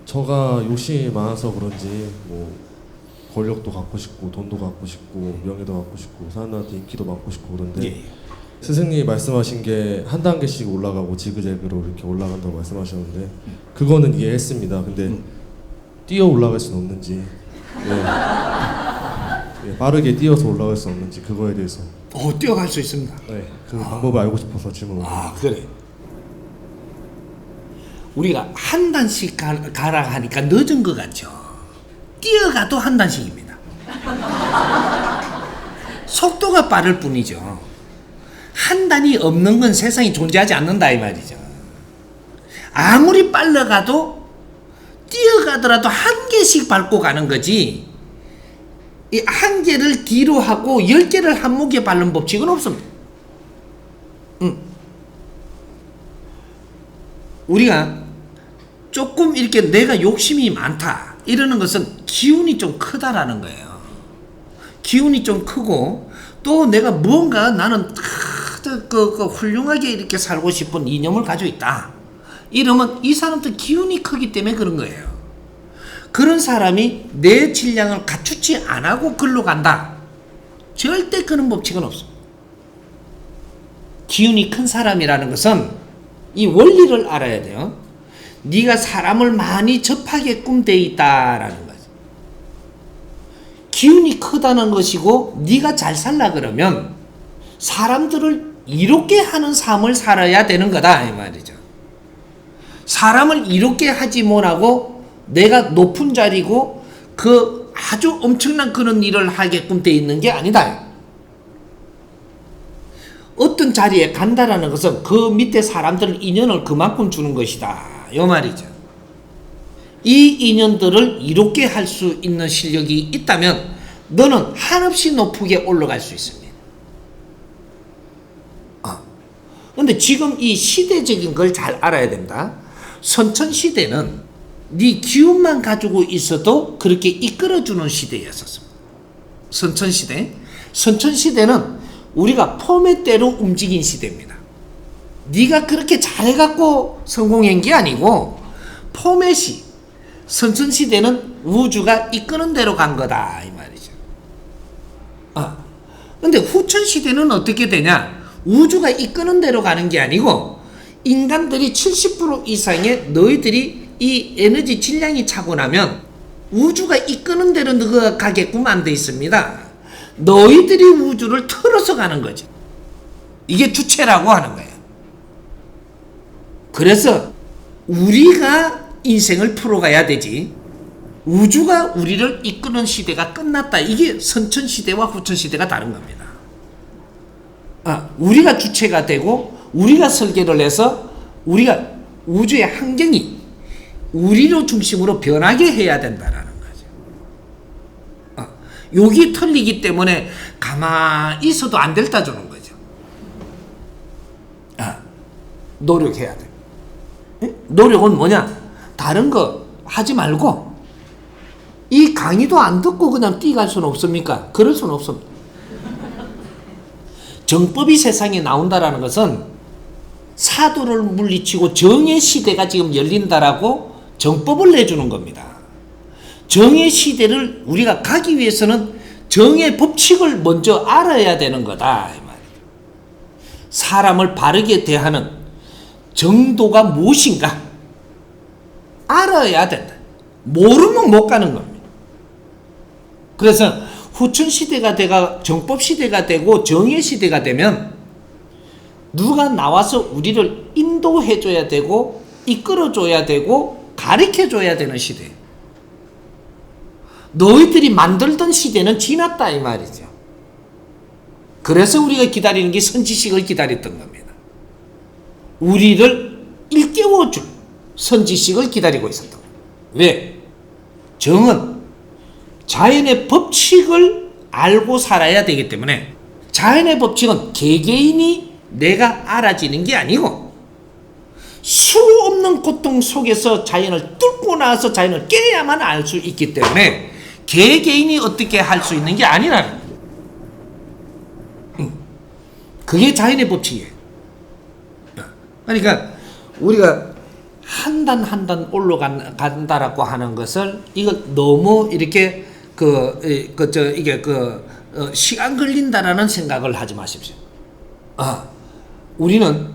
저가 욕심이 많아서 그런지 뭐 권력도 갖고 싶고 돈도 갖고 싶고 명예도 갖고 싶고 사람들한테 인기도 많고 싶고 그런데 예. 스승님이 말씀하신 게 한 단계씩 올라가고 지그재그로 이렇게 올라간다고 말씀하셨는데 그거는 이해했습니다. 근데 뛰어 올라갈 수는 없는지 빠르게 뛰어서 올라갈 수 없는지 그거에 대해서 뛰어갈 수 있습니다. 그 방법을 알고 싶어서 질문을 그래. 우리가 한 단씩 가라 하니까 늦은 것 같죠. 뛰어가도 한 단씩입니다. 속도가 빠를 뿐이죠. 한 단이 없는 건 세상에 존재하지 않는다 이 말이죠. 아무리 빨라가도 뛰어가더라도 한 개씩 밟고 가는 거지, 이 한 개를 뒤로 하고 10개를 한 목에 밟는 법칙은 없습니다. 우리가 조금 이렇게 내가 욕심이 많다 이러는 것은 기운이 좀 크다라는 거예요. 기운이 좀 크고 또 내가 뭔가 나는 훌륭하게 이렇게 살고 싶은 이념을 가지고 있다 이러면 이 사람도 기운이 크기 때문에 그런 거예요. 그런 사람이 내 질량을 갖추지 안 하고 글로 간다, 절대 그런 법칙은 없습니다. 기운이 큰 사람이라는 것은 이 원리를 알아야 돼요. 네가 사람을 많이 접하게끔 돼 있다라는 거죠. 기운이 크다는 것이고 네가 잘 살라 그러면 사람들을 이롭게 하는 삶을 살아야 되는 거다 이 말이죠. 사람을 이롭게 하지 못하고 내가 높은 자리고 그 아주 엄청난 그런 일을 하게끔 돼 있는 게 아니다. 어떤 자리에 간다라는 것은 그 밑에 사람들 인연을 그만큼 주는 것이다 요 말이죠. 이 인연들을 이롭게 할 수 있는 실력이 있다면 너는 한없이 높게 올라갈 수 있습니다. 근데 지금 이 시대적인 걸 잘 알아야 된다. 선천시대는 네 기운만 가지고 있어도 그렇게 이끌어주는 시대였었습니다. 선천시대는 우리가 포맷대로 움직인 시대입니다. 네가 그렇게 잘해갖고 성공한 게 아니고 포맷이, 선천시대는 우주가 이끄는 대로 간 거다 이 말이죠. 근데 후천시대는 어떻게 되냐? 우주가 이끄는 대로 가는 게 아니고 인간들이 70% 이상의 너희들이 이 에너지 질량이 차고 나면 우주가 이끄는 대로 너가 가게끔 안 돼 있습니다. 너희들이 우주를 틀어서 가는 거죠. 이게 주체라고 하는 거예요. 그래서 우리가 인생을 풀어가야 되지 우주가 우리를 이끄는 시대가 끝났다. 이게 선천시대와 후천시대가 다른 겁니다. 우리가 주체가 되고 우리가 설계를 해서 우리가 우주의 환경이 우리로 중심으로 변하게 해야 된다라는 거죠. 여기 틀리기 때문에 가만히 있어도 안 될다 주는 거죠. 노력해야 돼. 노력은 뭐냐? 다른 거 하지 말고 이 강의도 안 듣고 그냥 뛰어갈 수는 없습니까? 그럴 수는 없습니다. 정법이 세상에 나온다라는 것은 사도를 물리치고 정의 시대가 지금 열린다라고 정법을 내주는 겁니다. 정의 시대를 우리가 가기 위해서는 정의 법칙을 먼저 알아야 되는 거다 이 말이에요. 사람을 바르게 대하는 정도가 무엇인가 알아야 된다. 모르면 못 가는 겁니다. 그래서 후천시대가 되가 정법시대가 되고 정의시대가 되면 누가 나와서 우리를 인도해줘야 되고 이끌어줘야 되고 가르쳐줘야 되는 시대. 너희들이 만들던 시대는 지났다 이 말이죠. 그래서 우리가 기다리는 게 선지식을 기다렸던 겁니다. 우리를 일깨워줄 선지식을 기다리고 있었던 겁니다. 왜? 정은 자연의 법칙을 알고 살아야 되기 때문에 자연의 법칙은 개개인이 내가 알아지는 게 아니고 수 없는 고통 속에서 자연을 뚫고 나서 자연을 깨야만 알 수 있기 때문에 개개인이 어떻게 할 수 있는 게 아니라는 거예요. 그게 자연의 법칙이에요. 그러니까 우리가 한 단 한 단 올라간다라고 하는 것을 이거 너무 이렇게 시간 걸린다라는 생각을 하지 마십시오. 우리는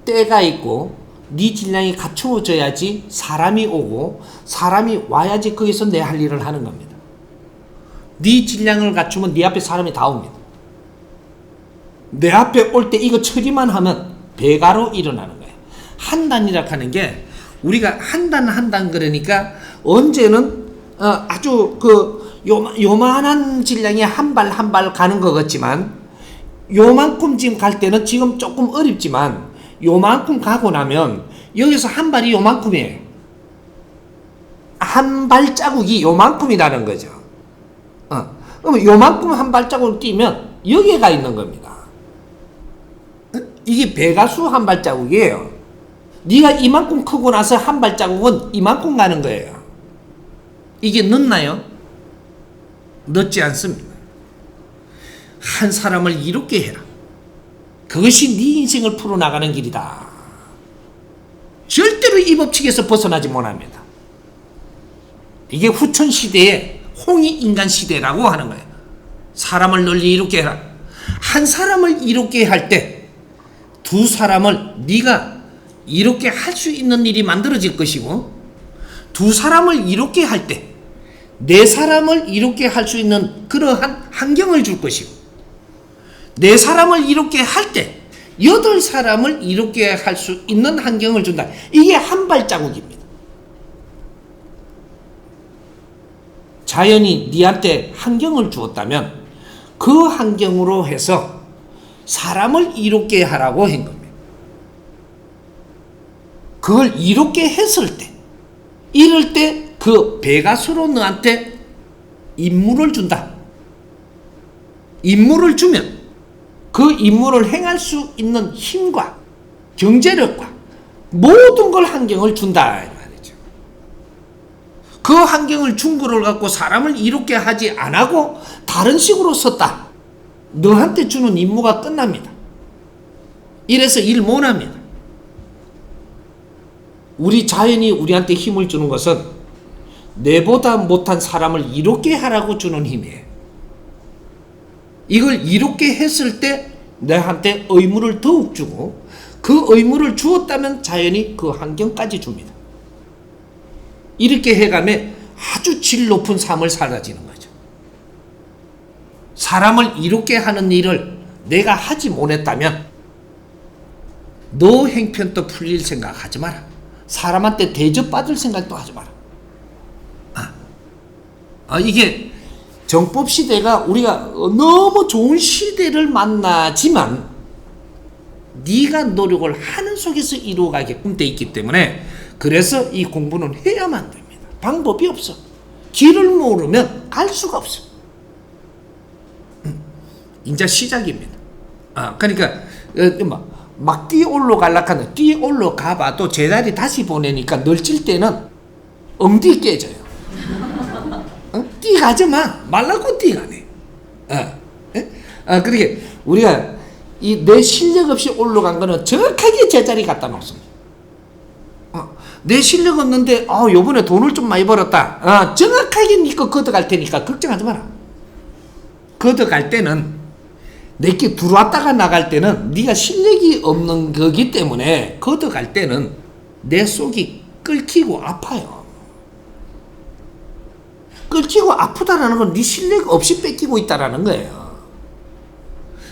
때가 있고 네 질량이 갖추어져야지 사람이 오고 사람이 와야지 거기서 내 할 일을 하는 겁니다. 네 질량을 갖추면 네 앞에 사람이 다 옵니다. 내 앞에 올 때 이거 처리만 하면 배가로 일어나는 거예요. 한 단이라 하는 게 우리가 한 단 한 단 그러니까 언제는 아주 요만한 질량이 한 발 한 발 가는 것 같지만 요만큼 지금 갈 때는 지금 조금 어렵지만 요만큼 가고 나면 여기서 한 발이 요만큼이에요. 한 발자국이 요만큼이라는 거죠. 그러면 요만큼 한 발자국을 뛰면 여기에 가 있는 겁니다. 이게 배가수 한 발자국이에요. 네가 이만큼 크고 나서 한 발자국은 이만큼 가는 거예요. 이게 늦나요? 늦지 않습니다. 한 사람을 이롭게 해라. 그것이 네 인생을 풀어나가는 길이다. 절대로 이 법칙에서 벗어나지 못합니다. 이게 후천시대의 홍익인간 시대라고 하는 거예요. 사람을 널리 이롭게 해라. 한 사람을 이롭게 할 때 두 사람을 네가 이롭게 할 수 있는 일이 만들어질 것이고 두 사람을 이롭게 할 때 네 사람을 이롭게 할 수 있는 그러한 환경을 줄 것이고 네 사람을 이롭게 할 때 여덟 사람을 이롭게 할 수 있는 환경을 준다. 이게 한 발자국입니다. 자연이 네한테 환경을 주었다면 그 환경으로 해서 사람을 이롭게 하라고 한 겁니다. 그걸 이롭게 했을 때 이럴 때 그 배가수로 너한테 임무를 준다. 임무를 주면 그 임무를 행할 수 있는 힘과 경제력과 모든 걸 환경을 준다 이 말이죠. 그 환경을 준 거를 갖고 사람을 이롭게 하지 안 하고 다른 식으로 썼다. 너한테 주는 임무가 끝납니다. 이래서 일 못합니다. 우리 자연이 우리한테 힘을 주는 것은 내보다 못한 사람을 이롭게 하라고 주는 힘이에요. 이걸 이롭게 했을 때 내한테 의무를 더욱 주고 그 의무를 주었다면 자연이 그 환경까지 줍니다. 이렇게 해가면 아주 질 높은 삶을 살아지는 거죠. 사람을 이롭게 하는 일을 내가 하지 못했다면 너 형편도 풀릴 생각하지 마라. 사람한테 대접받을 생각도 하지 마라. 이게 정법 시대가 우리가 너무 좋은 시대를 만나지만 네가 노력을 하는 속에서 이루어가게끔 돼 있기 때문에 그래서 이 공부는 해야만 됩니다. 방법이 없어. 길을 모르면 갈 수가 없어. 이제 시작입니다. 그러니까 막 뛰어 올라가려고 하는 뛰어 올라가 봐도 제자리 다시 보내니까 널칠 때는 엉덩이 깨져요. 뛰가지만 말라고 뛰가네. 그러니까 우리가 이 내 실력 없이 올라간 거는 정확하게 제자리 갖다 놓습니다. 내 실력 없는데 요번에 돈을 좀 많이 벌었다. 정확하게 네 거 걷어갈 테니까 걱정하지 마라. 걷어갈 때는 내게 들어왔다가 나갈 때는 네가 실력이 없는 거기 때문에 걷어갈 때는 내 속이 끓기고 아파요. 끓기고 아프다라는 건 네 실력 없이 뺏기고 있다라는 거예요.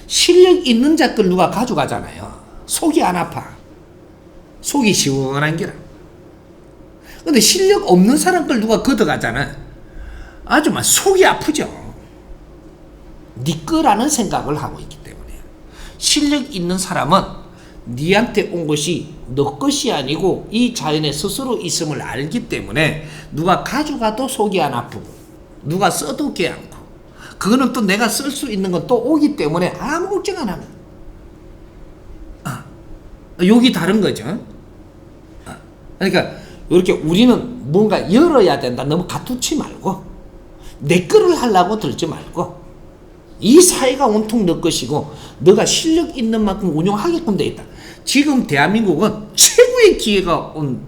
실력 있는 자 걸 누가 가져가잖아요. 속이 안 아파. 속이 시원한 게라. 근데 실력 없는 사람 걸 누가 걷어가잖아. 아주 막 속이 아프죠. 네 거라는 생각을 하고 있기 때문에. 실력 있는 사람은 네한테 온 것이 너 것이 아니고 이 자연에 스스로 있음을 알기 때문에 누가 가져가도 속이 안 아프고 누가 써도 개 않고 그거는 또 내가 쓸 수 있는 건 또 오기 때문에 아무 걱정 안 합니다. 여기 다른 거죠. 그러니까 이렇게 우리는 뭔가 열어야 된다. 너무 가투치 말고 내 거를 하려고 들지 말고 이 사회가 온통 너 것이고 너가 실력 있는 만큼 운영하게끔 돼 있다. 지금 대한민국은 최고의 기회가 온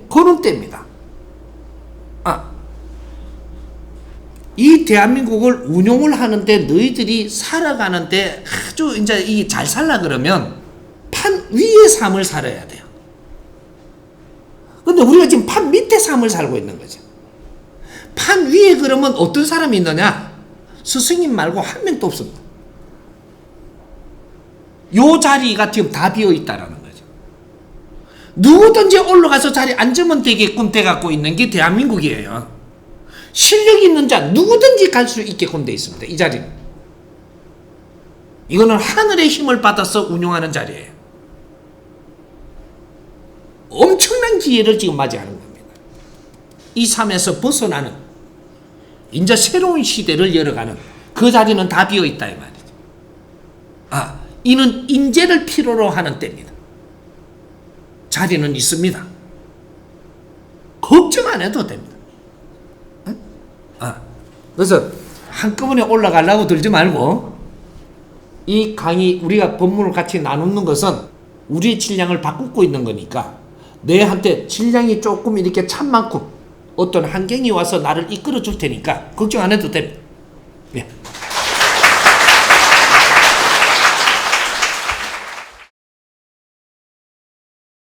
그런 때입니다. 이 대한민국을 운용을 하는데 너희들이 살아가는데 아주 이제 이 잘 살라 그러면 판 위의 삶을 살아야 돼요. 근데 우리가 지금 판 밑에 삶을 살고 있는 거죠. 판 위에 그러면 어떤 사람이 있느냐? 스승님 말고 한 명도 없습니다. 요 자리가 지금 다 비어 있다라는 거죠. 누구든지 올라가서 자리 앉으면 되게끔 돼갖고 있는 게 대한민국이에요. 실력 있는 자 누구든지 갈 수 있게끔 돼 있습니다. 이 자리는. 이거는 하늘의 힘을 받아서 운용하는 자리예요. 엄청난 기회를 지금 맞이하는 겁니다. 이 삶에서 벗어나는 이제 새로운 시대를 열어가는 그 자리는 다 비어 있다 이 말이죠. 이는 인재를 필요로 하는 때입니다. 자리는 있습니다. 걱정 안 해도 됩니다. 그래서 한꺼번에 올라가려고 들지 말고 이 강의 우리가 법문을 같이 나누는 것은 우리의 질량을 바꾸고 있는 거니까 내한테 질량이 조금 이렇게 찬 만큼 어떤 환경이 와서 나를 이끌어 줄 테니까 걱정 안 해도 됩니다.